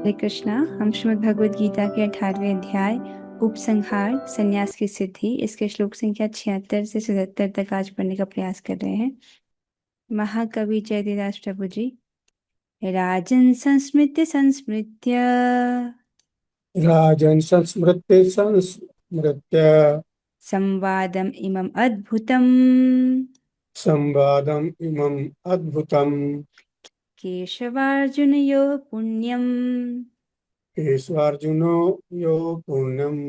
हरे कृष्णा। हम श्रीमद् भगवद गीता के 18वें अध्याय उपसंहार संन्यास की सिद्धि इसके श्लोक संख्या 76 से 77 तक आज पढ़ने का प्रयास कर रहे हैं। महाकवि जयदेवदास प्रभु जी। राजन् संस्मृत्य संस्मृत्य राजन् संस्मृत्य संस्मृत्य संवादम् इमम् अद्भुतम् संवादम् इमम् अद्भुतम् केशवार्जुनयोः पुण्यम् ईश्वार्जुनो यो पुण्यम्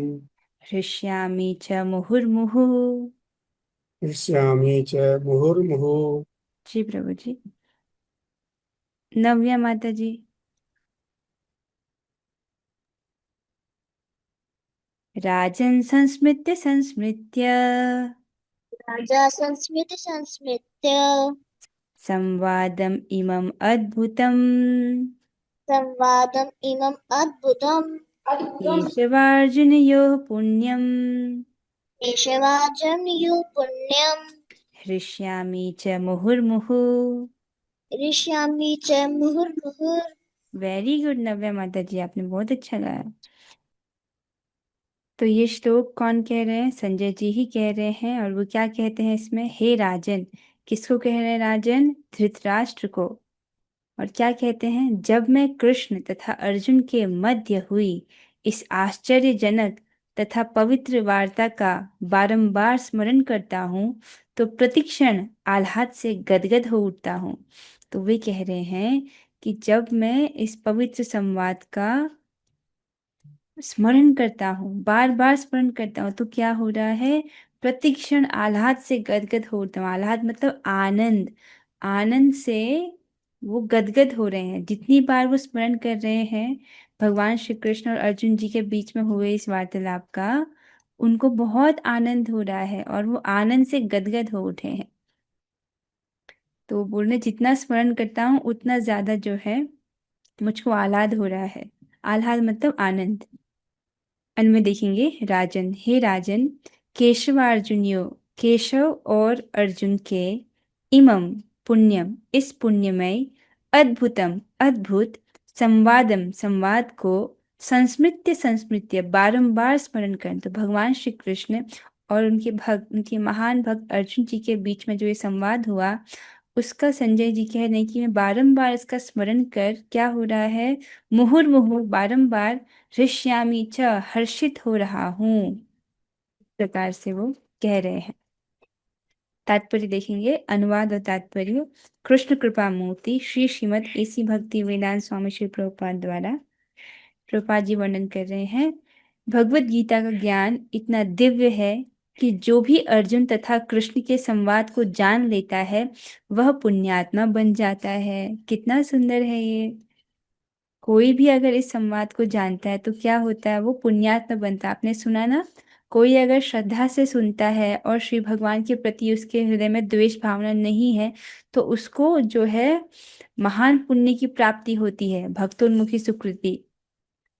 हृष्यामि च मुहुर्मुहुः। हृष्यामि च मुहुर्मुहुः। जी प्रभु जी। नव्या माता जी। राजन् संस्मृत्य संस्मृत्य राजा संस्मृत्य संस्मृत्य संवादम् इमम् अद्भुतम् संवादम् इमम् अद्भुतम् केशवार्जुनयोः पुण्यम् केशवार्जुनयोः पुण्यम् हृष्यामि च मुहुर्मुहुः। हृष्यामि च मुहुर्मुहुः। वेरी गुड नव्या माता जी, आपने बहुत अच्छा गाया। तो ये श्लोक कौन कह रहे हैं? संजय जी ही कह रहे हैं। और वो क्या कहते हैं इसमें? हे राजन। किसको कह रहे हैं राजन? धृतराष्ट्र को। और क्या कहते हैं? जब मैं कृष्ण तथा अर्जुन के मध्य हुई इस आश्चर्यजनक तथा पवित्र वार्ता का बारंबार स्मरण करता हूँ तो प्रतिक्षण आह्लाद से गदगद हो उठता हूँ। तो वे कह रहे हैं कि जब मैं इस पवित्र संवाद का स्मरण करता हूँ, बार बार स्मरण करता हूँ, तो क्या हो रहा है? प्रतिक्षण आह्लाद से गदगद होता हूँ। आह्लाद मतलब आनंद। आनंद से वो गदगद हो रहे हैं। जितनी बार वो स्मरण कर रहे हैं भगवान श्री कृष्ण और अर्जुन जी के बीच में हुए इस वार्तालाप का, उनको बहुत आनंद हो रहा है और वो आनंद से गदगद हो उठे हैं। तो वो बोल रहे जितना स्मरण करता हूँ उतना ज्यादा जो है मुझको आह्लाद हो रहा है। आह्लाद मतलब आनंद। अन्य में देखेंगे राजन। हे राजन, केशवार्जुनियो, केशव और अर्जुन के, इमम पुण्यम, इस पुण्यमय, अद्भुतम अद्भुत, संवादम संवाद को, संस्मृत्य संस्मृत्य बारंबार स्मरण करें। तो भगवान श्री कृष्ण और उनके महान भक्त अर्जुन जी के बीच में जो ये संवाद हुआ उसका संजय जी कह रहे हैं कि मैं बारंबार इसका स्मरण कर क्या हो रहा है? मुहुर्मुहु बारंबार, हृष्यामि च हर्षित हो रहा हूँ। इस प्रकार से वो कह रहे हैं। तात्पर्य देखेंगे, अनुवाद और तात्पर्य। कृष्ण कृपा मूर्ति श्री श्रीमद एसी भक्ति वेदांत स्वामी श्री प्रभुपाद द्वारा। प्रभुपाद जी वर्णन कर रहे हैं, भगवत गीता का ज्ञान इतना दिव्य है कि जो भी अर्जुन तथा कृष्ण के संवाद को जान लेता है वह पुण्यात्मा बन जाता है। कितना सुंदर है ये। कोई भी अगर इस संवाद को जानता है तो क्या होता है? वो पुण्यात्मा बनता है। आपने सुना ना, कोई अगर श्रद्धा से सुनता है और श्री भगवान के प्रति उसके हृदय में द्वेष भावना नहीं है तो उसको जो है महान पुण्य की प्राप्ति होती है, भक्तोन्मुखी सुकृति।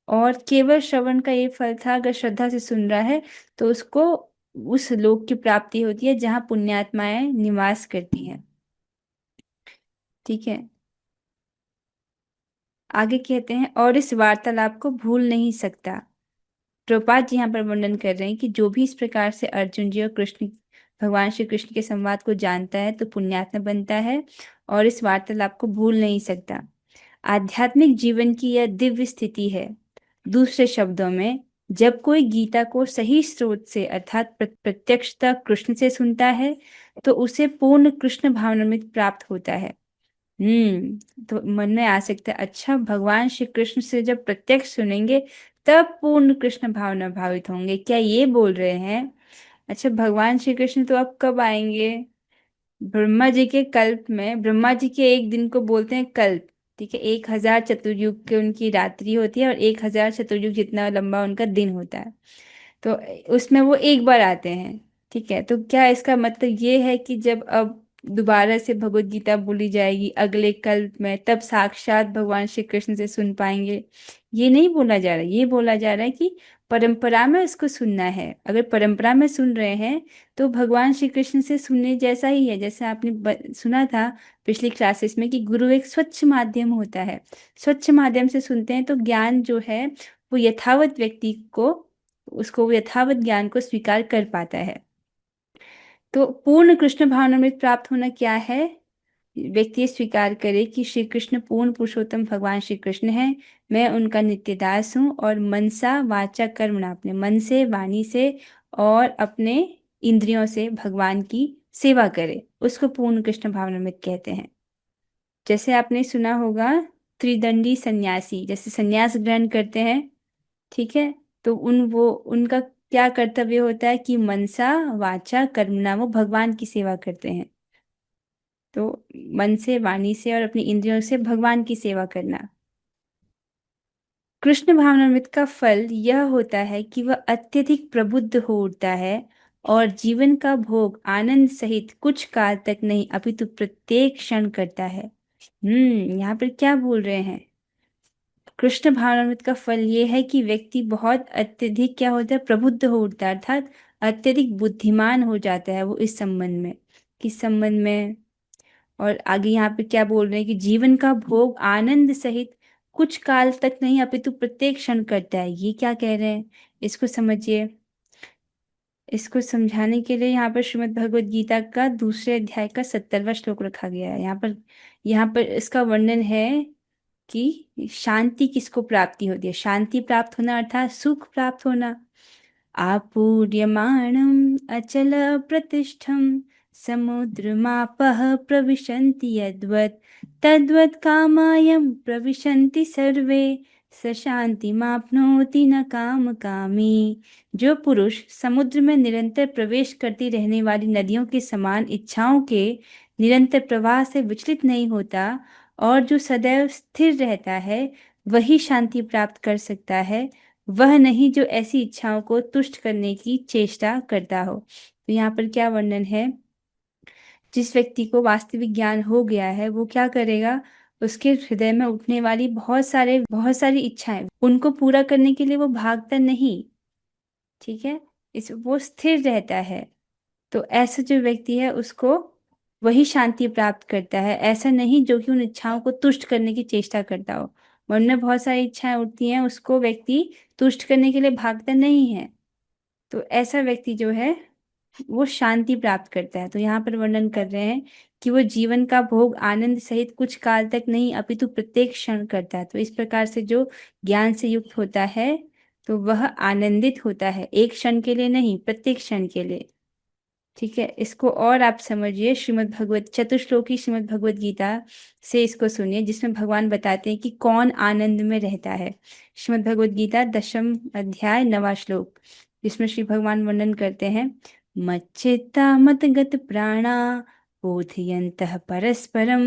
और केवल श्रवण का ये फल था, अगर श्रद्धा से सुन रहा है तो उसको उस लोक की प्राप्ति होती है जहाँ पुण्यात्माएं निवास करती हैं। ठीक है। आगे कहते हैं, और इस वार्तालाप को भूल नहीं सकता। प्रभुपाद जी यहाँ पर वर्णन कर रहे हैं कि जो भी इस प्रकार से अर्जुन जी और कृष्ण, भगवान श्री कृष्ण के संवाद को जानता है तो पुण्यात्मा बनता है और इस वार्तालाप को भूल नहीं सकता। आध्यात्मिक जीवन की यह दिव्य स्थिति है। दूसरे शब्दों में, जब कोई गीता को सही स्रोत से अर्थात प्रत्यक्षतः कृष्ण से सुनता है तो उसे पूर्ण कृष्ण भावनामृत प्राप्त होता है। तो मन में आ सकता है, अच्छा भगवान श्री कृष्ण से जब प्रत्यक्ष सुनेंगे तब पूर्ण कृष्ण भावना भावित होंगे, क्या ये बोल रहे हैं? अच्छा भगवान श्री कृष्ण तो अब कब आएंगे? ब्रह्मा जी के कल्प में, ब्रह्मा जी के एक दिन को बोलते हैं कल्प। ठीक है, 1000 चतुर्युग की उनकी रात्रि होती है और 1000 चतुर्युग जितना लंबा उनका दिन होता है। तो उसमें वो एक बार आते हैं। ठीक है, तो क्या इसका मतलब ये है कि जब अब दोबारा से भगवत गीता बोली जाएगी अगले कल्प में तब साक्षात भगवान श्री कृष्ण से सुन पाएंगे? ये नहीं बोला जा रहा। ये बोला जा रहा है कि परंपरा में उसको सुनना है। अगर परंपरा में सुन रहे हैं तो भगवान श्री कृष्ण से सुनने जैसा ही है। जैसे आपने सुना था पिछली क्लासेस में कि गुरु एक स्वच्छ माध्यम होता है। स्वच्छ माध्यम से सुनते हैं तो ज्ञान जो है वो यथावत व्यक्ति को उसको वो यथावत ज्ञान को स्वीकार कर पाता है। तो पूर्ण कृष्ण भावनामृत प्राप्त होना क्या है? व्यक्ति ये स्वीकार करे कि श्री कृष्ण पूर्ण पुरुषोत्तम भगवान श्री कृष्ण हैं, मैं उनका नित्य दास हूँ, और मनसा वाचा कर्मणा, अपने मन से, वाणी से और अपने इंद्रियों से भगवान की सेवा करे, उसको पूर्ण कृष्ण भावनामृत कहते हैं। जैसे आपने सुना होगा त्रिदंडी सन्यासी जैसे सन्यास ग्रहण करते हैं, ठीक है, तो उनका क्या कर्तव्य होता है कि मनसा वाचा कर्मणा, वो भगवान की सेवा करते हैं। तो मन से, वाणी से और अपनी इंद्रियों से भगवान की सेवा करना। कृष्ण भावनामृत का फल यह होता है कि वह अत्यधिक प्रबुद्ध हो उठता है और जीवन का भोग आनंद सहित कुछ काल तक नहीं अपितु प्रत्येक क्षण करता है। यहाँ पर क्या बोल रहे हैं? कृष्ण भावनामृत का फल ये है कि व्यक्ति बहुत अत्यधिक क्या होता है, प्रबुद्ध हो उठता है, अर्थात अत्यधिक बुद्धिमान हो जाता है वो इस संबंध में। किस संबंध में? और आगे यहाँ पे क्या बोल रहे हैं कि जीवन का भोग आनंद सहित कुछ काल तक नहीं अपितु प्रत्येक क्षण करता है। ये क्या कह रहे हैं, इसको समझिए। इसको समझाने के लिए यहाँ पर श्रीमद् भगवद गीता का दूसरे अध्याय का 70वां श्लोक रखा गया है। यहाँ पर इसका वर्णन है कि शांति किसको प्राप्ति होती है। शांति प्राप्त होना अर्थात सुख प्राप्त होना। आपूर्यमाणम् अचल प्रतिष्ठं समुद्रमापः प्रविशन्ति यद्वत् तद्वत् कामायं प्रविशन्ति सर्वे स शान्तिमाप्नोति न कामकामी। जो पुरुष समुद्र में निरंतर प्रवेश करती रहने वाली नदियों के समान इच्छाओं के निरंतर प्रवाह से विचलित नहीं होता और जो सदैव स्थिर रहता है, वही शांति प्राप्त कर सकता है, वह नहीं जो ऐसी इच्छाओं को तुष्ट करने की चेष्टा करता हो। तो यहाँ पर क्या वर्णन है? जिस व्यक्ति को वास्तविक ज्ञान हो गया है वो क्या करेगा, उसके हृदय में उठने वाली बहुत सारी इच्छाएं, उनको पूरा करने के लिए वो भागता नहीं, ठीक है, इस वो स्थिर रहता है। तो ऐसा जो व्यक्ति है उसको वही शांति प्राप्त करता है, ऐसा नहीं जो कि उन इच्छाओं को तुष्ट करने की चेष्टा करता हो। मन में बहुत सारी इच्छाएं उठती हैं, उसको व्यक्ति तुष्ट करने के लिए भागता नहीं है, तो ऐसा व्यक्ति जो है वो शांति प्राप्त करता है। तो यहाँ पर वर्णन कर रहे हैं कि वो जीवन का भोग आनंद सहित कुछ काल तक नहीं अपितु प्रत्येक क्षण करता है। तो इस प्रकार से जो ज्ञान से युक्त होता है तो वह आनंदित होता है, एक क्षण के लिए नहीं, प्रत्येक क्षण के लिए, ठीक है। इसको और आप समझिए, श्रीमद् भगवत चतुश्लोकी श्रीमद् भगवत गीता से इसको सुनिए, जिसमें भगवान बताते हैं कि कौन आनंद में रहता है। श्रीमद् भगवत गीता 10वां अध्याय 9वां श्लोक, जिसमें श्री भगवान वर्णन करते हैं, मच्चित्ता मतगत प्राणा बोधयन्तः परस्परम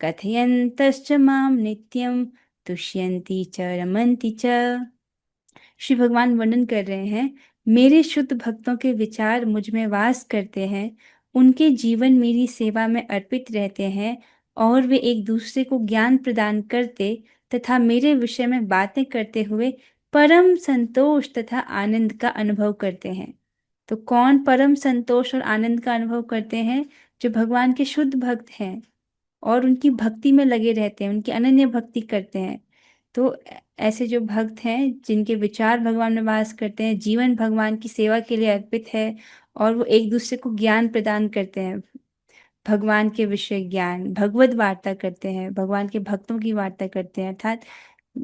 कथयन्तश्च माम नित्यम तुष्यन्ति च रमन्ति च। श्री भगवान वर्णन कर रहे हैं, मेरे शुद्ध भक्तों के विचार मुझ में वास करते हैं, उनके जीवन मेरी सेवा में अर्पित रहते हैं और वे एक दूसरे को ज्ञान प्रदान करते तथा मेरे विषय में बातें करते हुए परम संतोष तथा आनंद का अनुभव करते हैं। तो कौन परम संतोष और आनंद का अनुभव करते हैं? जो भगवान के शुद्ध भक्त हैं और उनकी भक्ति में लगे रहते हैं, उनकी अनन्य भक्ति करते हैं। तो ऐसे जो भक्त हैं जिनके विचार भगवान में वास करते हैं, जीवन भगवान की सेवा के लिए अर्पित है और वो एक दूसरे को ज्ञान प्रदान करते हैं, भगवान के विषय ज्ञान, भगवत वार्ता करते हैं, भगवान के भक्तों की वार्ता करते हैं, अर्थात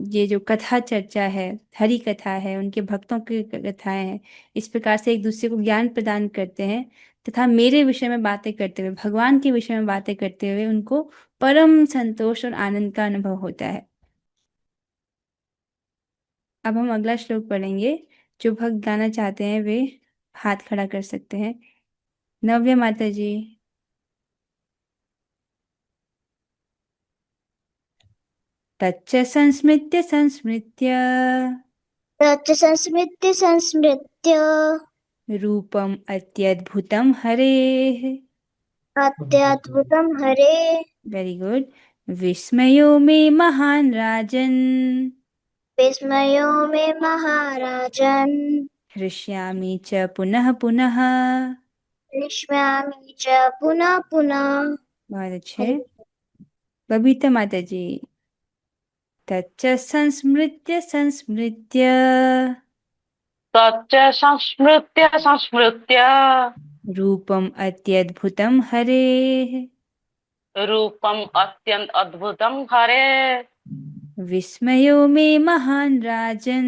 ये जो कथा चर्चा है, हरि कथा है, उनके भक्तों की कथाएं हैं, इस प्रकार से एक दूसरे को ज्ञान प्रदान करते हैं तथा मेरे विषय में बातें करते हुए, भगवान के विषय में बातें करते हुए उनको परम संतोष और आनंद का अनुभव होता है। अब हम अगला श्लोक पढ़ेंगे। जो भक्त गाना चाहते हैं वे हाथ खड़ा कर सकते हैं। नव्य माता जी। तच्च संस्मृत्य संस्मृत्य तच्च संस्मृत्य संस्मृत्य रूपम अत्यद्भुतम हरेः। अत्यद्भुतं हरे वेरी गुड। विस्मयो मे महान राजन विस्मयो मे महाराजन्। हृष्यामि च पुनः पुनः। विस्मयामि च पुनः पुनः। बहुत अच्छे। हरि बबीता माता जी। तच्च संस्मृत्य संस्मृत्य तच्च संस्मृत्य संस्मृत्य रूपम् अत्यद्भुतं हरेः रूपम् अत्यंत अद्भुतं हरे विस्मयो मे महान् राजन्।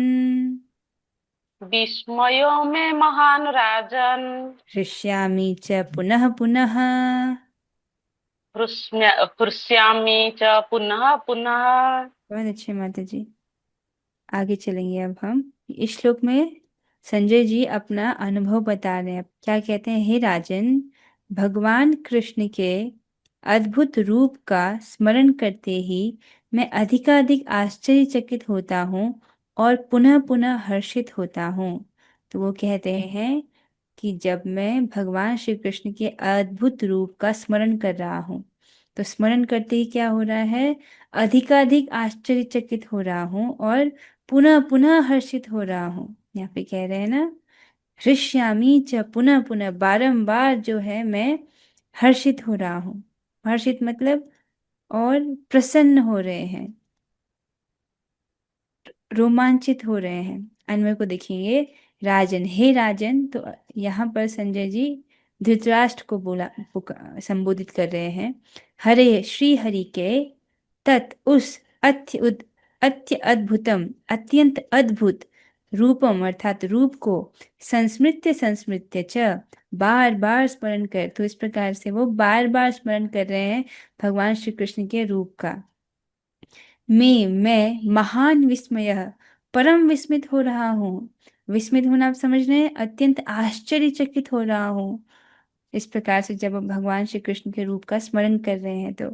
विस्मयो मे महान राजन्। हृष्यामि च पुनः पुनः। हृष्यामि च पुनः पुनः। बहुत अच्छे माता जी। आगे चलेंगे अब हम। इस श्लोक में संजय जी अपना अनुभव बता रहे हैं। क्या कहते हैं? हे राजन, भगवान कृष्ण के अद्भुत रूप का स्मरण करते ही मैं अधिकाधिक आश्चर्यचकित होता हूँ और पुनः पुनः हर्षित होता हूँ। तो वो कहते हैं कि जब मैं भगवान श्री कृष्ण के अद्भुत रूप का स्मरण कर रहा हूँ, तो स्मरण करते ही क्या हो रहा है? अधिकाधिक आश्चर्यचकित हो रहा हूँ और पुनः पुनः हर्षित हो रहा हूँ। यहाँ पे कह रहे हैं ना, हृष्यामि च पुनः पुनः, बारंबार जो है मैं हर्षित हो रहा हूँ। हर्षित मतलब और प्रसन्न हो रहे हैं, रोमांचित हो रहे हैं। अन्वय को देखेंगे। राजन, हे राजन, तो यहाँ पर संजय जी धृतराष्ट्र को संबोधित कर रहे हैं। हरे, श्री हरि के, तत् उस, अत्य अद्भुतम, अत्यंत अद्भुत, रूपम अर्थात रूप को, संस्मृत्य संस्मृत्य च, बार बार स्मरण कर। तो इस प्रकार से वो बार बार स्मरण कर रहे हैं भगवान श्री कृष्ण के रूप का। मैं महान विस्मय, परम विस्मित हो रहा हूँ। विस्मित होना आप समझ रहे हैं? अत्यंत आश्चर्यचकित हो रहा हूँ। इस प्रकार से जब हम भगवान श्री कृष्ण के रूप का स्मरण कर रहे हैं तो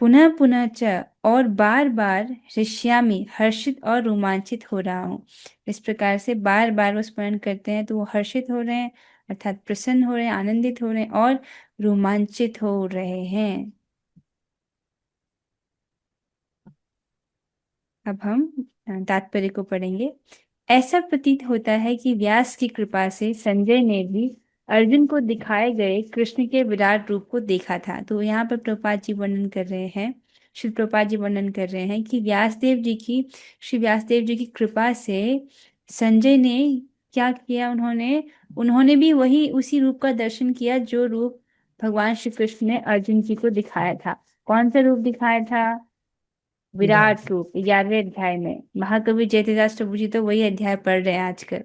पुनः पुनः च, और बार बार, हृष्यामि, हर्षित और रोमांचित हो रहा हूँ। इस प्रकार से बार बार वो स्मरण करते हैं तो वो हर्षित हो रहे हैं अर्थात प्रसन्न हो रहे हैं, आनंदित हो रहे हैं और रोमांचित हो रहे हैं। अब हम तात्पर्य को पढ़ेंगे। ऐसा प्रतीत होता है कि व्यास की कृपा से संजय ने भी अर्जुन को दिखाए गए कृष्ण के विराट रूप को देखा था। तो यहाँ पर प्रभुपाद जी वर्णन कर रहे हैं, श्री प्रभुपाद जी वर्णन कर रहे हैं कि श्री व्यासदेव जी की कृपा से संजय ने क्या किया? उन्होंने भी वही उसी रूप का दर्शन किया जो रूप भगवान श्री कृष्ण ने अर्जुन जी को दिखाया था। कौन सा रूप दिखाया था? विराट रूप। 11वें अध्याय में महाकवि जयतीदास प्रभु जी तो वही अध्याय पढ़ रहे हैं आजकल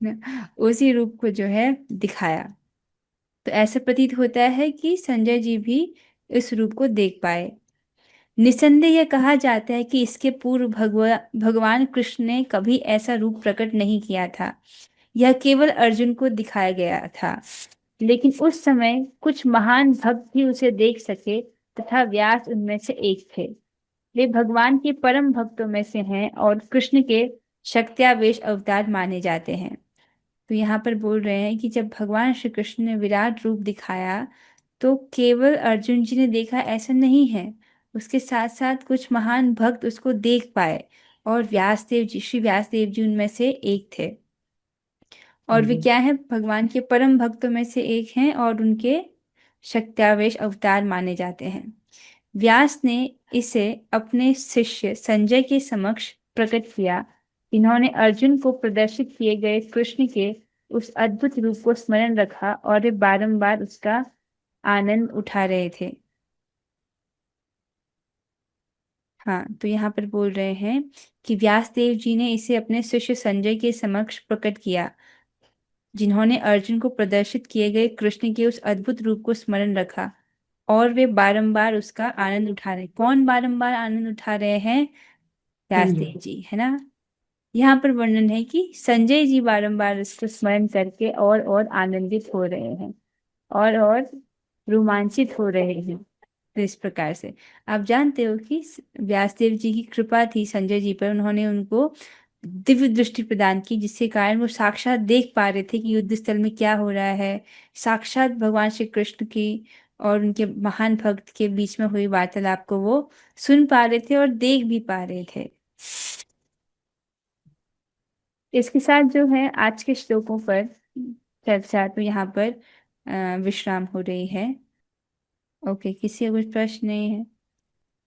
ना, उसी रूप को जो है दिखाया। तो ऐसा प्रतीत होता है कि संजय जी भी इस रूप को देख पाए। निसंदेह यह कहा जाता है कि इसके पूर्व भगवान कृष्ण ने कभी ऐसा रूप प्रकट नहीं किया था। यह केवल अर्जुन को दिखाया गया था। लेकिन उस समय कुछ महान भक्त ही उसे देख सके तथा व्यास उनमें से एक थे। वे भगवान के परम भक्तों में से हैं और कृष्ण के शक्त्यावेश अवतार माने जाते हैं। तो यहाँ पर बोल रहे हैं कि जब भगवान श्री कृष्ण ने विराट रूप दिखाया तो केवल अर्जुन जी ने देखा ऐसा नहीं है, उसके साथ साथ कुछ महान भक्त उसको देख पाए और श्री व्यासदेव जी उनमें से एक थे। और वे क्या है? भगवान के परम भक्तों में से एक हैं और उनके शक्त्यावेश अवतार माने जाते हैं। व्यास ने इसे अपने शिष्य संजय के समक्ष प्रकट किया। इन्होंने अर्जुन को प्रदर्शित किए गए कृष्ण के उस अद्भुत रूप को स्मरण रखा और वे बारंबार उसका आनंद उठा रहे थे। हाँ, तो यहाँ पर बोल रहे हैं कि व्यासदेव जी ने इसे अपने शिष्य संजय के समक्ष प्रकट किया, जिन्होंने अर्जुन को प्रदर्शित किए गए कृष्ण के उस अद्भुत रूप को स्मरण रखा और वे बारंबार उसका आनंद उठा रहे। कौन बारंबार आनंद उठा रहे हैं? व्यासदेव जी, है ना। यहाँ पर वर्णन है कि संजय जी बारंबार इसको स्मरण करके और आनंदित हो रहे हैं और रोमांचित हो रहे हैं। तो इस प्रकार से आप जानते हो कि व्यासदेव जी की कृपा थी संजय जी पर, उन्होंने उनको दिव्य दृष्टि प्रदान की जिसके कारण वो साक्षात देख पा रहे थे कि युद्ध स्थल में क्या हो रहा है। साक्षात भगवान श्री कृष्ण की और उनके महान भक्त के बीच में हुई वार्तालाप को वो सुन पा रहे थे और देख भी पा रहे थे। इसके साथ जो है आज के श्लोकों पर चर्चा तो यहाँ पर विश्राम हो रही है। ओके, किसी का कुछ प्रश्न नहीं है?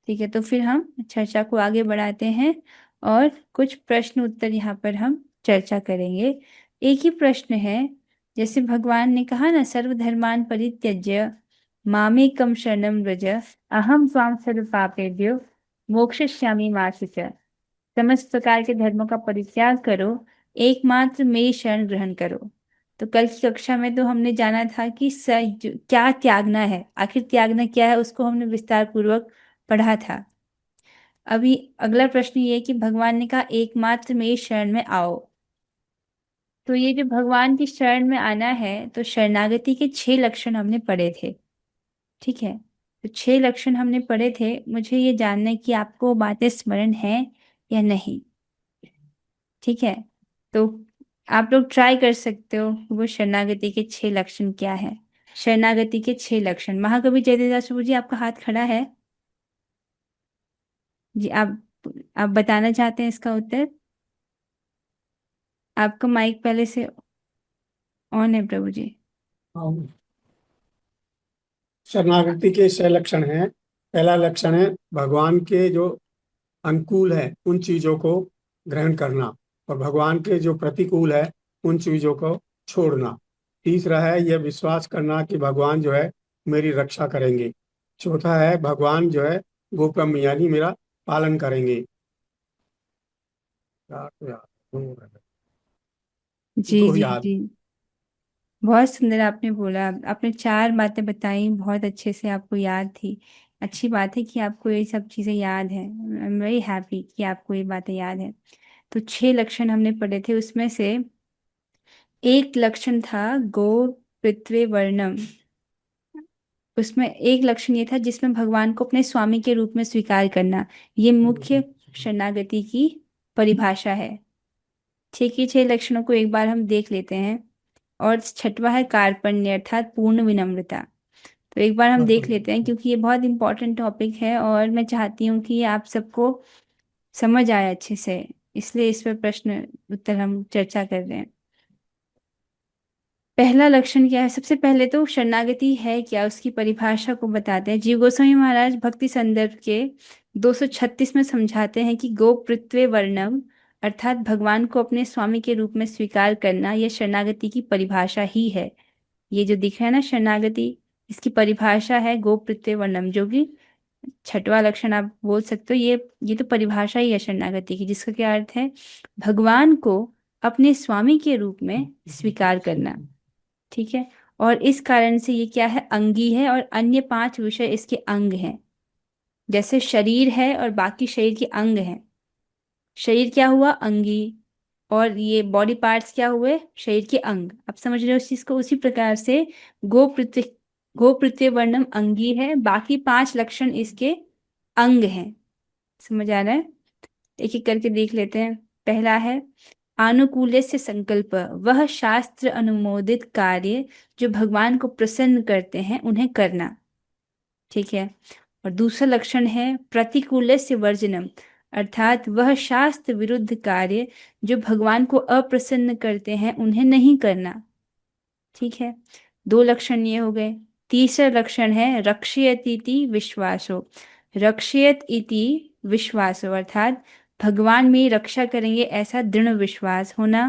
ठीक है, तो फिर हम चर्चा को आगे बढ़ाते हैं और कुछ प्रश्न उत्तर यहाँ पर हम चर्चा करेंगे। एक ही प्रश्न है, जैसे भगवान ने कहा ना, सर्वधर्मान् परित्यज्य मामेकं शरणं व्रज अहम त्वां सर्व पापेभ्यो मोक्षयिष्यामि मा शुचः। समस्त प्रकार के धर्मों का परित्याग करो, एकमात्र मेरी शरण ग्रहण करो। तो कल की कक्षा में तो हमने जाना था कि क्या त्यागना है, आखिर त्यागना क्या है, उसको हमने विस्तार पूर्वक पढ़ा था। अभी अगला प्रश्न ये है कि भगवान ने कहा एकमात्र मेरी शरण में आओ। तो ये जो भगवान की शरण में आना है, तो शरणागति के 6 लक्षण हमने पढ़े थे। ठीक है, तो 6 लक्षण हमने पढ़े थे। मुझे ये जानना है कि आपको वो बातें स्मरण है या नहीं। ठीक है, तो आप लोग ट्राई कर सकते हो वो शरणागति के 6 लक्षण क्या है। शरणागति के 6 लक्षण। महाकवि जयदेवदास प्रभु जी, आपका हाथ खड़ा है जी। आप बताना चाहते हैं इसका उत्तर? आपका माइक पहले से ऑन है प्रभु जी। हाँ, शरणागति के 6 लक्षण हैं। पहला लक्षण है भगवान के जो अनुकूल है उन चीजों को ग्रहण करना, और भगवान के जो प्रतिकूल है उन चीजों को छोड़ना। तीसरा है यह विश्वास करना कि भगवान जो है मेरी रक्षा करेंगे। चौथा है भगवान जो है गोब्रह्म यानी मेरा पालन करेंगे। जी दो जी याद। जी, बहुत सुंदर आपने बोला। आपने 4 बातें बताई, बहुत अच्छे से आपको याद थी। अच्छी बात है कि आपको ये सब चीज़ें याद है। आई एम वेरी हैप्पी कि आपको ये बातें याद है। तो 6 लक्षण हमने पढ़े थे, उसमें से एक लक्षण था गो पृथ्वी वर्णम। उसमें एक लक्षण ये था जिसमें भगवान को अपने स्वामी के रूप में स्वीकार करना। ये मुख्य शरणागति की परिभाषा है। ठीक ही 6 लक्षणों को एक बार हम देख लेते हैं। और छठवा है कार्पण्य अर्थात पूर्ण विनम्रता। तो एक बार हम देख लेते हैं, क्योंकि ये बहुत इंपॉर्टेंट टॉपिक है और मैं चाहती हूँ कि ये आप सबको समझ आए अच्छे से, इसलिए इस पर प्रश्न उत्तर हम चर्चा कर रहे हैं। पहला लक्षण क्या है? सबसे पहले तो शरणागति है क्या, उसकी परिभाषा को बताते हैं। जीव गोस्वामी महाराज भक्ति संदर्भ के 236 में समझाते हैं कि गो पृथ्वी वर्णम अर्थात भगवान को अपने स्वामी के रूप में स्वीकार करना, यह शरणागति की परिभाषा ही है। ये जो दिख रहा है ना शरणागति, इसकी परिभाषा है गो पृथ्वी वर्णम, जो कि छठवां लक्षण आप बोल सकते हो। ये तो परिभाषा ही है शरणागति की, जिसका क्या अर्थ है? भगवान को अपने स्वामी के रूप में स्वीकार करना। ठीक है, और इस कारण से ये क्या है? अंगी है, और अन्य 5 विषय इसके अंग हैं। जैसे शरीर है और बाकी शरीर के अंग हैं। शरीर क्या हुआ? अंगी। और ये बॉडी पार्ट्स क्या हुए? शरीर के अंग। आप समझ रहे हो इस चीज को? उसी प्रकार से गो पृथ्वी गो पृथ्वी वर्णम अंगी है, बाकी 5 लक्षण इसके अंग हैं। समझ आ रहा है? एक एक करके देख लेते हैं। पहला है आनुकूल्य से संकल्प, वह शास्त्र अनुमोदित कार्य जो भगवान को प्रसन्न करते हैं उन्हें करना। ठीक है, और दूसरा लक्षण है प्रतिकूल्य से वर्जनम, अर्थात वह शास्त्र विरुद्ध कार्य जो भगवान को अप्रसन्न करते हैं उन्हें नहीं करना। ठीक है, 2 लक्षण ये हो गए। तीसरा लक्षण है रक्षयतीति विश्वासो। रक्षयत इति विश्वासो अर्थात भगवान मेरी रक्षा करेंगे ऐसा दृढ़ विश्वास होना,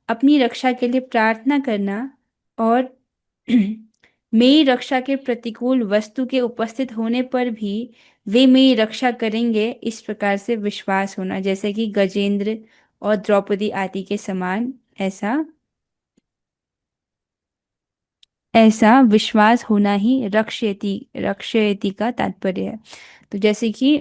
अपनी रक्षा के लिए प्रार्थना करना, और मेरी रक्षा के प्रतिकूल वस्तु के उपस्थित होने पर भी वे मेरी रक्षा करेंगे, इस प्रकार से विश्वास होना। जैसे कि गजेंद्र और द्रौपदी आदि के समान ऐसा ऐसा विश्वास होना ही रक्षयति रक्षयति का तात्पर्य है। तो जैसे कि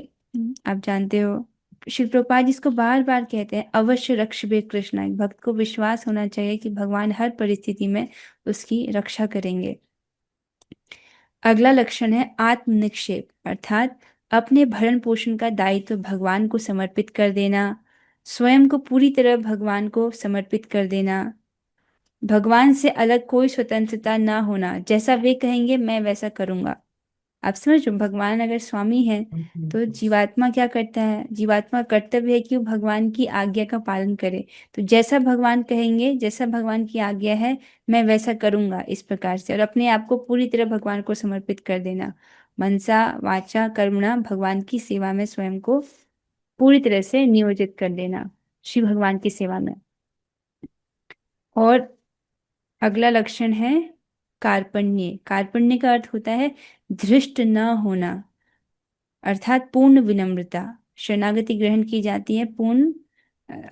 आप जानते हो, श्री प्रभुपाद जी इसको बार बार कहते हैं, अवश्य रक्षबे कृष्णा। एक भक्त को विश्वास होना चाहिए कि भगवान हर परिस्थिति में उसकी रक्षा करेंगे। अगला लक्षण है आत्मनिक्षेप, अर्थात अपने भरण पोषण का दायित्व भगवान को समर्पित कर देना, स्वयं को पूरी तरह भगवान को समर्पित कर देना, भगवान से अलग कोई स्वतंत्रता ना होना, जैसा वे कहेंगे मैं वैसा करूंगा। आप समझ रहे हो, भगवान अगर स्वामी है तो जीवात्मा क्या करता है, जीवात्मा का कर्तव्य है कि वो भगवान की आज्ञा का पालन करे। तो जैसा भगवान कहेंगे, जैसा भगवान की आज्ञा है, मैं वैसा करूंगा इस प्रकार से, और अपने आप को पूरी तरह भगवान को समर्पित कर देना। मनसा वाचा कर्मणा, भगवान की सेवा में स्वयं को पूरी तरह से नियोजित कर देना, श्री भगवान की सेवा में। और अगला लक्षण है कार्पण्य। कार्पण्य का अर्थ होता है धृष्ट न होना, अर्थात पूर्ण विनम्रता। शरणागति ग्रहण की जाती है पूर्ण,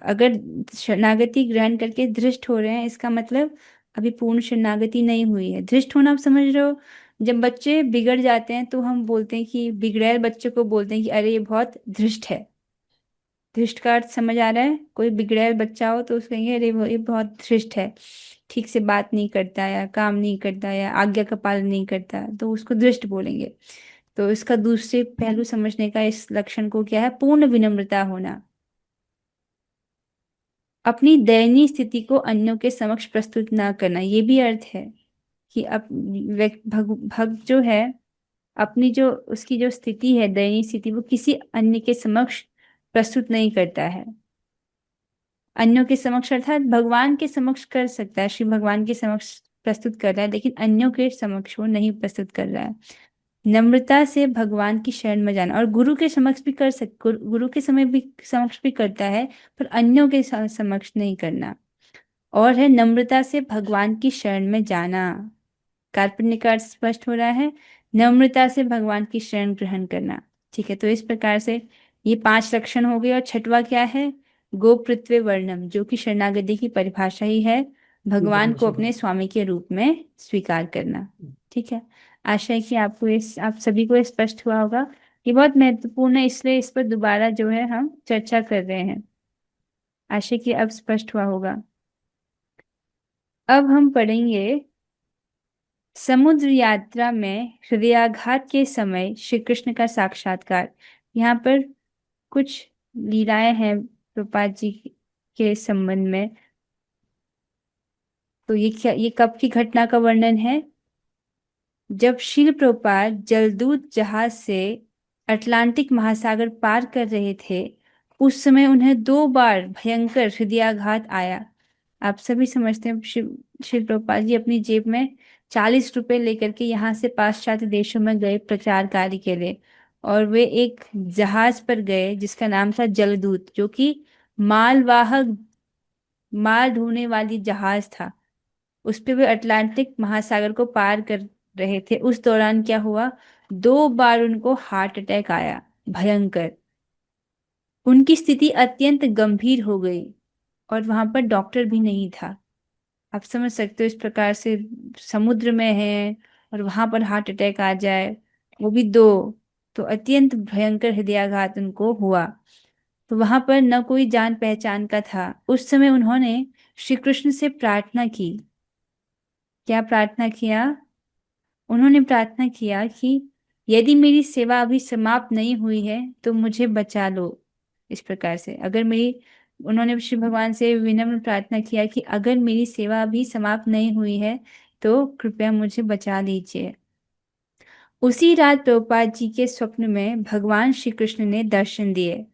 अगर शरणागति ग्रहण करके धृष्ट हो रहे हैं, इसका मतलब अभी पूर्ण शरणागति नहीं हुई है। धृष्ट होना आप समझ रहे हो, जब बच्चे बिगड़ जाते हैं तो हम बोलते हैं कि बिगड़ैल बच्चे को बोलते हैं कि अरे ये बहुत धृष्ट है। धृष्ट का अर्थ समझ आ रहा है, कोई बिगड़ैल बच्चा हो तो उसको कहेंगे अरे ये बहुत धृष्ट है, ठीक से बात नहीं करता या काम नहीं करता या आज्ञा का पालन नहीं करता, तो उसको धृष्ट बोलेंगे। तो इसका दूसरे पहलू समझने का इस लक्षण को क्या है, पूर्ण विनम्रता होना। अपनी दयनीय स्थिति को अन्यों के समक्ष प्रस्तुत ना करना, ये भी अर्थ है कि अब भक्त जो है, अपनी जो उसकी जो स्थिति है, दयनीय स्थिति, वो किसी अन्य के समक्ष प्रस्तुत नहीं करता है। अन्यों के समक्ष अर्थात भगवान के समक्ष कर सकता है, श्री भगवान के समक्ष प्रस्तुत कर रहा है, लेकिन अन्यों के समक्ष वो नहीं प्रस्तुत कर रहा है। नम्रता से भगवान की शरण में जाना, और गुरु के समक्ष भी कर गुरु के समय भी समक्ष भी करता है, पर अन्यों के समक्ष नहीं करना। और है नम्रता से भगवान की शरण में जाना। कार्पण्य का अर्थ स्पष्ट हो रहा है, नम्रता से भगवान की शरण ग्रहण करना। ठीक है, तो इस प्रकार से ये 5 लक्षण हो गए। और छठवा क्या है, गोपृत्वे वर्णम, जो कि शरणागति की परिभाषा ही है, भगवान को अपने स्वामी के रूप में स्वीकार करना। ठीक है, आशा है कि आपको आप सभी को स्पष्ट हुआ होगा। ये बहुत महत्वपूर्ण है, इसलिए इस पर दोबारा जो है हम चर्चा कर रहे हैं। आशा कि अब स्पष्ट हुआ होगा। अब हम पढ़ेंगे समुद्र यात्रा में हृदयाघात के समय श्री कृष्ण का साक्षात्कार। यहाँ पर कुछ लीलाएं हैं प्रभुपाद जी के संबंध में। तो ये कब की घटना का वर्णन है, जब श्रील प्रभुपाद जलदूत जहाज से अटलांटिक महासागर पार कर रहे थे, उस समय उन्हें 2 बार भयंकर हृदयाघात आया। आप सभी समझते हैं श्री प्रभुपाद जी अपनी जेब में 40 रुपए लेकर के यहाँ से पाश्चात्य देशों में गए प्रचार कार्य के लिए, और वे एक जहाज पर गए जिसका नाम था जलदूत, जो कि मालवाहक माल ढोने वाली जहाज था। उस पे वे अटलांटिक महासागर को पार कर रहे थे। उस दौरान क्या हुआ, 2 बार उनको हार्ट अटैक आया, भयंकर। उनकी स्थिति अत्यंत गंभीर हो गई और वहां पर डॉक्टर भी नहीं था। आप समझ सकते हो, इस प्रकार से समुद्र में है और वहां पर हार्ट अटैक आ जाए, वो भी 2, तो अत्यंत भयंकर हृदयाघात उनको हुआ। तो वहां पर न कोई जान पहचान का था। उस समय उन्होंने श्री कृष्ण से प्रार्थना की। क्या प्रार्थना किया, उन्होंने प्रार्थना किया कि यदि मेरी सेवा अभी समाप्त नहीं हुई है तो मुझे बचा लो। इस प्रकार से उन्होंने श्री भगवान से विनम्र प्रार्थना किया कि अगर मेरी सेवा अभी समाप्त नहीं हुई है तो कृपया मुझे बचा लीजिए। उसी रात प्रभुपाद जी के स्वप्न में भगवान श्री कृष्ण ने दर्शन दिए,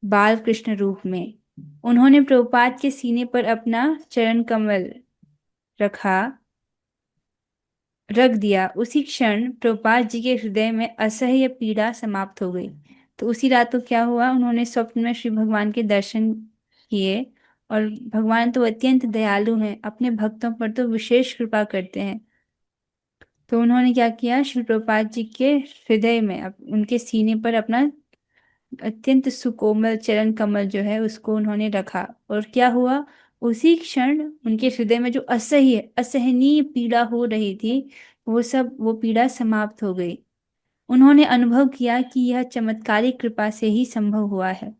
बाल कृष्ण रूप में। उन्होंने प्रभुपाद के सीने पर अपना चरण कमल रख दिया। उसी क्षण प्रभुपाद जी के हृदय में असह्य पीड़ा समाप्त हो गई। तो उसी रात को क्या हुआ, उन्होंने स्वप्न में श्री भगवान के दर्शन किए, और भगवान तो अत्यंत दयालु हैं, अपने भक्तों पर तो विशेष कृपा करते हैं। तो उन्होंने क्या किया, श्री प्रभुपाद जी के हृदय में उनके सीने पर अपना अत्यंत सुकोमल चरण कमल जो है उसको उन्होंने रखा, और क्या हुआ, उसी क्षण उनके हृदय में जो असहनीय पीड़ा हो रही थी, वो पीड़ा समाप्त हो गई। उन्होंने अनुभव किया कि यह चमत्कारिक कृपा से ही संभव हुआ है।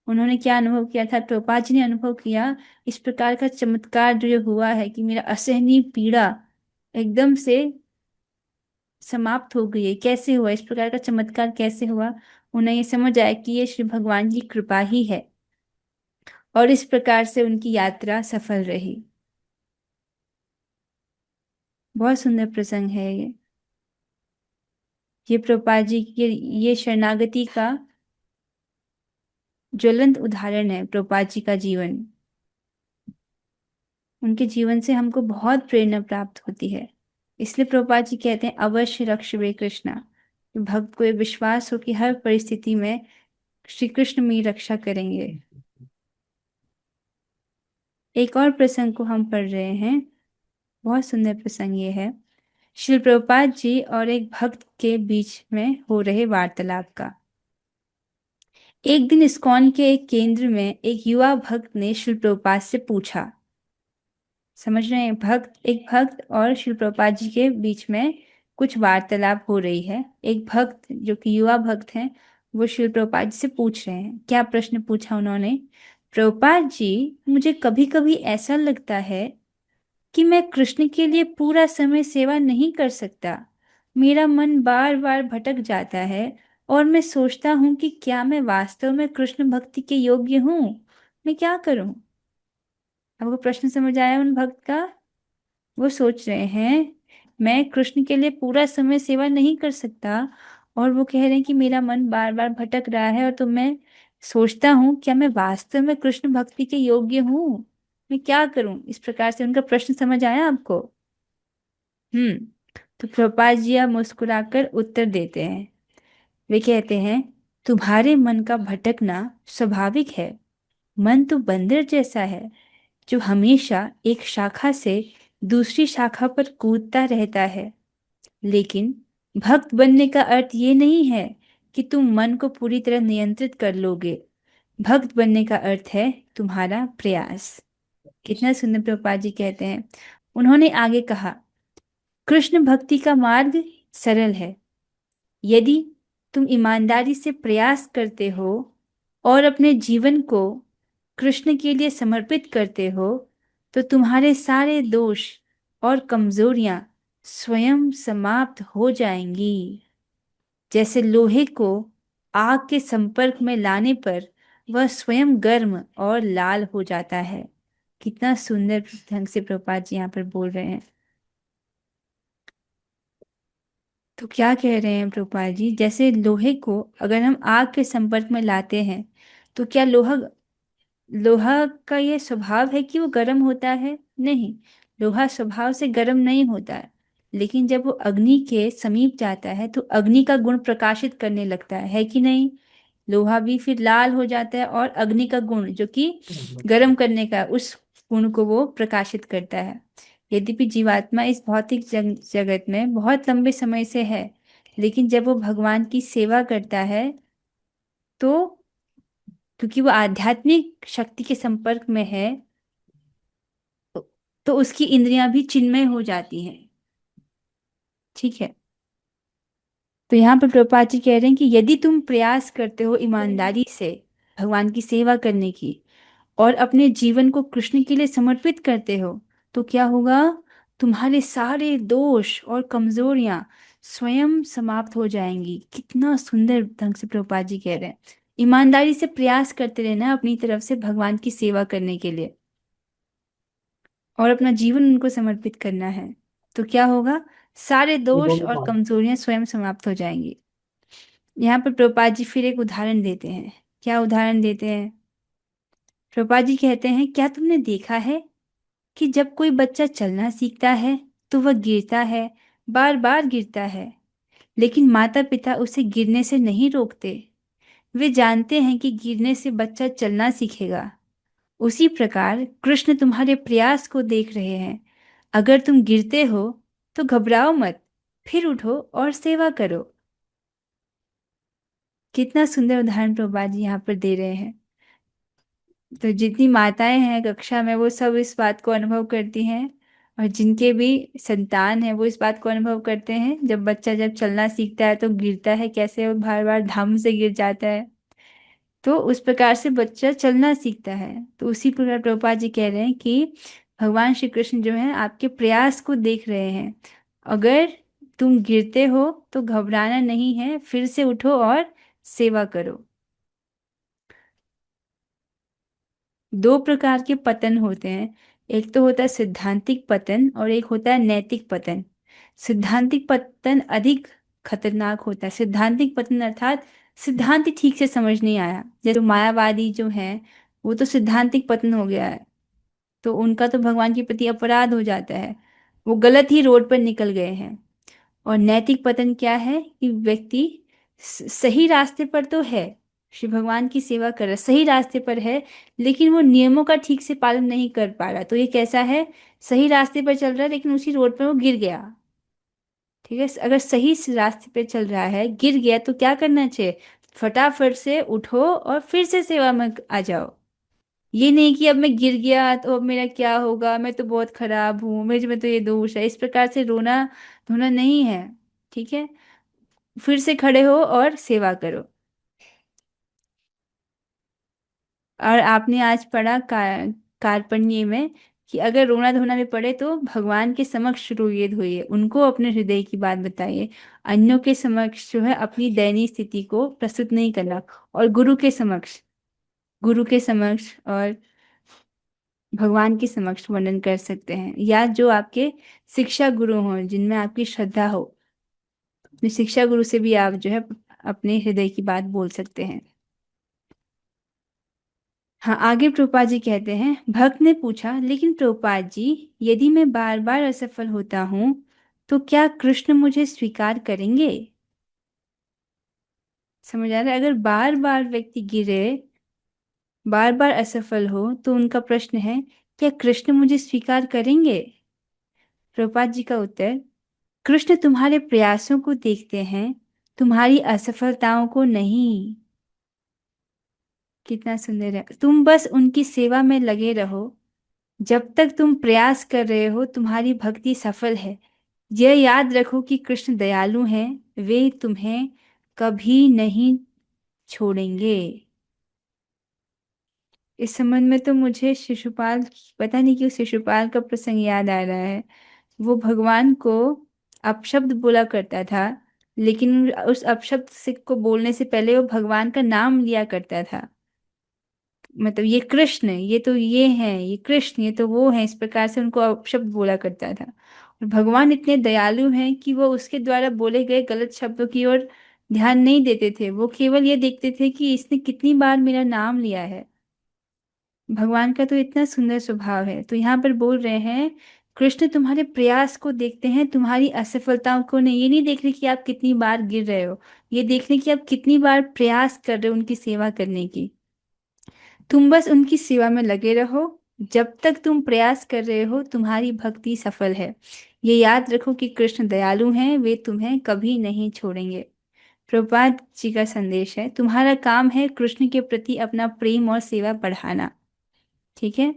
उन्होंने क्या अनुभव किया था, प्रभुपाद जी ने अनुभव किया इस प्रकार का चमत्कार जो हुआ है कि मेरा असहनीय पीड़ा एकदम से समाप्त हो गई है। कैसे हुआ, इस प्रकार का चमत्कार कैसे हुआ, उन्हें ये समझ आया कि ये श्री भगवान की कृपा ही है, और इस प्रकार से उनकी यात्रा सफल रही। बहुत सुंदर प्रसंग है ये। ये प्रभुपाद जी की ये शरणागति का ज्वलंत उदाहरण है। प्रभुपाद जी का जीवन, उनके जीवन से हमको बहुत प्रेरणा प्राप्त होती है। इसलिए प्रभुपाद जी कहते हैं अवश्य रक्ष वे कृष्णा। भक्त को ये विश्वास हो कि हर परिस्थिति में श्री कृष्ण मेरी रक्षा करेंगे। एक और प्रसंग को हम पढ़ रहे हैं, बहुत सुंदर प्रसंग ये है, श्री प्रभुपाद जी और एक भक्त के बीच में हो रहे वार्तालाप का। एक दिन इस्कॉन के एक केंद्र में एक युवा भक्त ने श्री प्रभुपाद से पूछा, समझ रहे हैं, एक भक्त और श्री प्रभुपाद जी के बीच में कुछ वार्तालाप हो रही है। एक भक्त जो कि युवा भक्त हैं, वो श्री प्रभुपाद जी से पूछ रहे हैं। क्या प्रश्न पूछा उन्होंने? प्रभुपाद जी, मुझे कभी कभी ऐसा लगता है कि मैं कृष्ण के लिए पूरा समय सेवा नहीं कर सकता। मेरा मन बार बार भटक जाता है और मैं सोचता हूँ कि क्या मैं वास्तव में कृष्ण भक्ति के योग्य हूँ? मैं क्या करूँ? आपको प्रश्न समझ आया उन भक्त का? वो सोच रहे हैं मैं कृष्ण के लिए पूरा समय सेवा नहीं कर सकता, और वो कह रहे हैं कि मेरा मन बार बार भटक रहा है और तो मैं सोचता हूँ क्या मैं वास्तव में कृष्ण भक्ति के योग्य हूँ? मैं क्या करूं? इस प्रकार से उनका प्रश्न समझ आया आपको? हम्म। तो प्रभुपाद जी अब मुस्कुराकर उत्तर देते हैं। वे कहते हैं तुम्हारे मन का भटकना स्वाभाविक है। मन तो बंदर जैसा है जो हमेशा एक शाखा से दूसरी शाखा पर कूदता रहता है। लेकिन भक्त बनने का अर्थ ये नहीं है कि तुम मन को पूरी तरह नियंत्रित कर लोगे। भक्त बनने का अर्थ है तुम्हारा प्रयास। कितना सुंदर प्रभुपाद जी कहते हैं। उन्होंने आगे कहा, कृष्ण भक्ति का मार्ग सरल है। यदि तुम ईमानदारी से प्रयास करते हो और अपने जीवन को कृष्ण के लिए समर्पित करते हो, तो तुम्हारे सारे दोष और कमजोरियां स्वयं समाप्त हो जाएंगी। जैसे लोहे को आग के संपर्क में लाने पर वह स्वयं गर्म और लाल हो जाता है। कितना सुंदर ढंग से प्रभुपाद जी यहाँ पर बोल रहे हैं। तो क्या कह रहे हैं प्रभुपाद जी? जैसे लोहे को अगर हम आग के संपर्क में लाते हैं, तो क्या लोहा लोहा का ये स्वभाव है कि वो गर्म होता है? नहीं, लोहा स्वभाव से गर्म नहीं होता है। लेकिन जब वो अग्नि के समीप जाता है तो अग्नि का गुण प्रकाशित करने लगता है कि नहीं? लोहा भी फिर लाल हो जाता है और अग्नि का गुण जो कि गर्म करने का, उस गुण को वो प्रकाशित करता है। यद्यपि जीवात्मा इस भौतिक जगत में बहुत लंबे समय से है, लेकिन जब वो भगवान की सेवा करता है तो क्योंकि वो आध्यात्मिक शक्ति के संपर्क में है, तो उसकी इंद्रियां भी चिन्मय हो जाती हैं। ठीक है। तो यहाँ पर प्रभुपाद जी कह रहे हैं कि यदि तुम प्रयास करते हो ईमानदारी से भगवान की सेवा करने की और अपने जीवन को कृष्ण के लिए समर्पित करते हो, तो क्या होगा? तुम्हारे सारे दोष और कमजोरियां स्वयं समाप्त हो जाएंगी। कितना सुंदर ढंग से प्रभुपाद जी कह रहे हैं। ईमानदारी से प्रयास करते रहना अपनी तरफ से भगवान की सेवा करने के लिए और अपना जीवन उनको समर्पित करना है, तो क्या होगा? सारे दोष और कमजोरियां स्वयं समाप्त हो जाएंगी। यहाँ पर प्रभुपाद जी फिर एक उदाहरण देते हैं। क्या उदाहरण देते हैं? प्रभुपाद जी कहते हैं क्या तुमने देखा है कि जब कोई बच्चा चलना सीखता है तो वह गिरता है, बार बार गिरता है, लेकिन माता पिता उसे गिरने से नहीं रोकते। वे जानते हैं कि गिरने से बच्चा चलना सीखेगा। उसी प्रकार कृष्ण तुम्हारे प्रयास को देख रहे हैं। अगर तुम गिरते हो तो घबराओ मत, फिर उठो और सेवा करो। कितना सुंदर उदाहरण प्रभुपाद जी यहाँ पर दे रहे हैं। तो जितनी माताएं हैं कक्षा में वो सब इस बात को अनुभव करती हैं, और जिनके भी संतान है वो इस बात को अनुभव करते हैं। जब बच्चा जब चलना सीखता है तो गिरता है कैसे, वो बार बार धम से गिर जाता है, तो उस प्रकार से बच्चा चलना सीखता है। तो उसी प्रकार प्रभुपाद जी कह रहे हैं कि भगवान श्री कृष्ण जो है आपके प्रयास को देख रहे हैं। अगर तुम गिरते हो तो घबराना नहीं है, फिर से उठो और सेवा करो। दो प्रकार के पतन होते हैं, एक तो होता है सिद्धांतिक पतन और एक होता है नैतिक पतन। सिद्धांतिक पतन अधिक खतरनाक होता है। सिद्धांतिक पतन अर्थात सिद्धांत ही ठीक से समझ नहीं आया। जैसे मायावादी जो है वो तो सिद्धांतिक पतन हो गया है, तो उनका तो भगवान के प्रति अपराध हो जाता है, वो गलत ही रोड पर निकल गए हैं। और नैतिक पतन क्या है कि व्यक्ति सही रास्ते पर तो है, श्री भगवान की सेवा कर रहा है, सही रास्ते पर है, लेकिन वो नियमों का ठीक से पालन नहीं कर पा रहा। तो ये कैसा है, सही रास्ते पर चल रहा है लेकिन उसी रोड पर वो गिर गया। ठीक है, अगर सही से रास्ते पे चल रहा है, गिर गया, तो क्या करना चाहिए, फटाफट से उठो और फिर से सेवा में आ जाओ। ये नहीं कि अब मैं गिर गया तो अब मेरा क्या होगा, मैं तो बहुत खराब हूँ, मेरे में तो ये दोष है, इस प्रकार से रोना धोना नहीं है। ठीक है, फिर से खड़े हो और सेवा करो। और आपने आज पढ़ा कार्पण्य में कि अगर रोना धोना भी पड़े तो भगवान के समक्ष रोइए धोइए, उनको अपने हृदय की बात बताइए। अन्यों के समक्ष जो है अपनी दयनीय स्थिति को प्रस्तुत नहीं करना, और गुरु के समक्ष और भगवान के समक्ष वर्णन कर सकते हैं, या जो आपके शिक्षा गुरु हों जिनमें आपकी श्रद्धा हो, अपने शिक्षा गुरु से भी आप जो है अपने हृदय की बात बोल सकते हैं। हाँ, आगे प्रभुपाद जी कहते हैं, भक्त ने पूछा, लेकिन प्रभुपाद जी, यदि मैं बार बार असफल होता हूँ तो क्या कृष्ण मुझे स्वीकार करेंगे? समझ आ रहा है, अगर बार बार व्यक्ति गिरे, बार बार असफल हो, तो उनका प्रश्न है, क्या कृष्ण मुझे स्वीकार करेंगे? प्रभुपाद जी का उत्तर, कृष्ण तुम्हारे प्रयासों को देखते हैं, तुम्हारी असफलताओं को नहीं। कितना सुंदर है, तुम बस उनकी सेवा में लगे रहो। जब तक तुम प्रयास कर रहे हो तुम्हारी भक्ति सफल है। यह याद रखो कि कृष्ण दयालु हैं, वे तुम्हें कभी नहीं छोड़ेंगे। इस संबंध में तो मुझे शिशुपाल, पता नहीं क्यों शिशुपाल का प्रसंग याद आ रहा है। वो भगवान को अपशब्द बोला करता था, लेकिन उस अपशब्द से को बोलने से पहले वो भगवान का नाम लिया करता था। मतलब ये कृष्ण, ये तो ये हैं, ये कृष्ण, ये तो वो हैं, इस प्रकार से उनको अपशब्द बोला करता था। और भगवान इतने दयालु हैं कि वो उसके द्वारा बोले गए गलत शब्दों की ओर ध्यान नहीं देते थे, वो केवल ये देखते थे कि इसने कितनी बार मेरा नाम लिया है। भगवान का तो इतना सुंदर स्वभाव है। तो यहाँ पर बोल रहे हैं, कृष्ण तुम्हारे प्रयास को देखते हैं, तुम्हारी असफलताओं को नहीं। ये नहीं देख रहे कि आप कितनी बार गिर रहे हो, ये देख रहे कि आप कितनी बार प्रयास कर रहे हो उनकी सेवा करने की। तुम बस उनकी सेवा में लगे रहो। जब तक तुम प्रयास कर रहे हो तुम्हारी भक्ति सफल है। ये याद रखो कि कृष्ण दयालु हैं, वे तुम्हें कभी नहीं छोड़ेंगे। प्रभुपाद जी का संदेश है, तुम्हारा काम है कृष्ण के प्रति अपना प्रेम और सेवा बढ़ाना। ठीक है,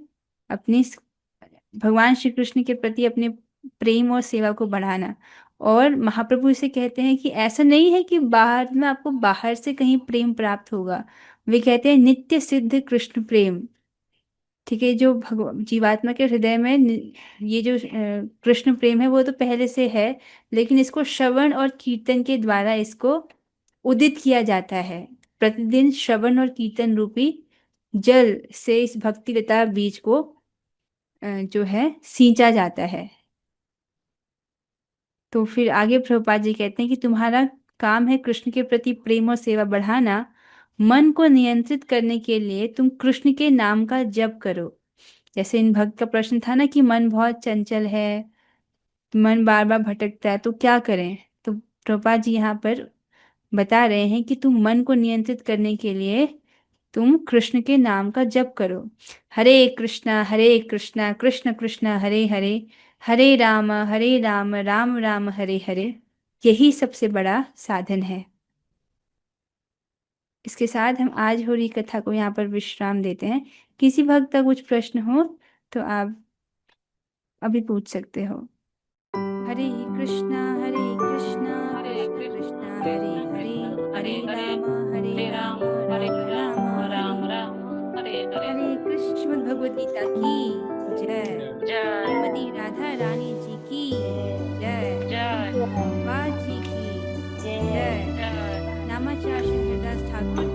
अपनी भगवान श्री कृष्ण के प्रति अपने प्रेम और सेवा को बढ़ाना। और महाप्रभु इसे कहते हैं कि ऐसा नहीं है कि बाहर में आपको बाहर से कहीं प्रेम प्राप्त होगा। वे कहते हैं नित्य सिद्ध कृष्ण प्रेम। ठीक है, जो जीवात्मा के हृदय में ये जो कृष्ण प्रेम है वो तो पहले से है, लेकिन इसको श्रवण और कीर्तन के द्वारा इसको उदित किया जाता है। प्रतिदिन श्रवण और कीर्तन रूपी जल से इस भक्ति लता बीज को जो है सींचा जाता है। तो फिर आगे प्रभुपाद जी कहते हैं कि तुम्हारा काम है कृष्ण के प्रति प्रेम और सेवा बढ़ाना। मन को नियंत्रित करने के लिए तुम कृष्ण के नाम का जप करो। जैसे इन भक्त का प्रश्न था ना कि मन बहुत चंचल है, मन बार बार भटकता है, तो क्या करें। तो प्रभुपाद जी यहाँ पर बता रहे हैं कि तुम मन को नियंत्रित करने के लिए तुम कृष्ण के नाम का जप करो। हरे कृष्णा कृष्ण कृष्ण हरे हरे, हरे राम राम राम हरे हरे। यही सबसे बड़ा साधन है। इसके साथ हम आज हो रही कथा को यहाँ पर विश्राम देते हैं। किसी भक्त का कुछ प्रश्न हो तो आप अभी पूछ सकते हो। हरे कृष्णा कृष्ण हरे कृष्ण कृष्ण हरे हरे, हरे हरे हरे राम हरे राम राम राम हरे राम हरे हरे। हरे कृष्ण। श्रीमद् भगवद गीता की जय। जय श्रीमती राधा रानी जी की जय। जय प्रभुपाद जी की जय। जय। नामाचार्य श्री हरिदास ठाकुर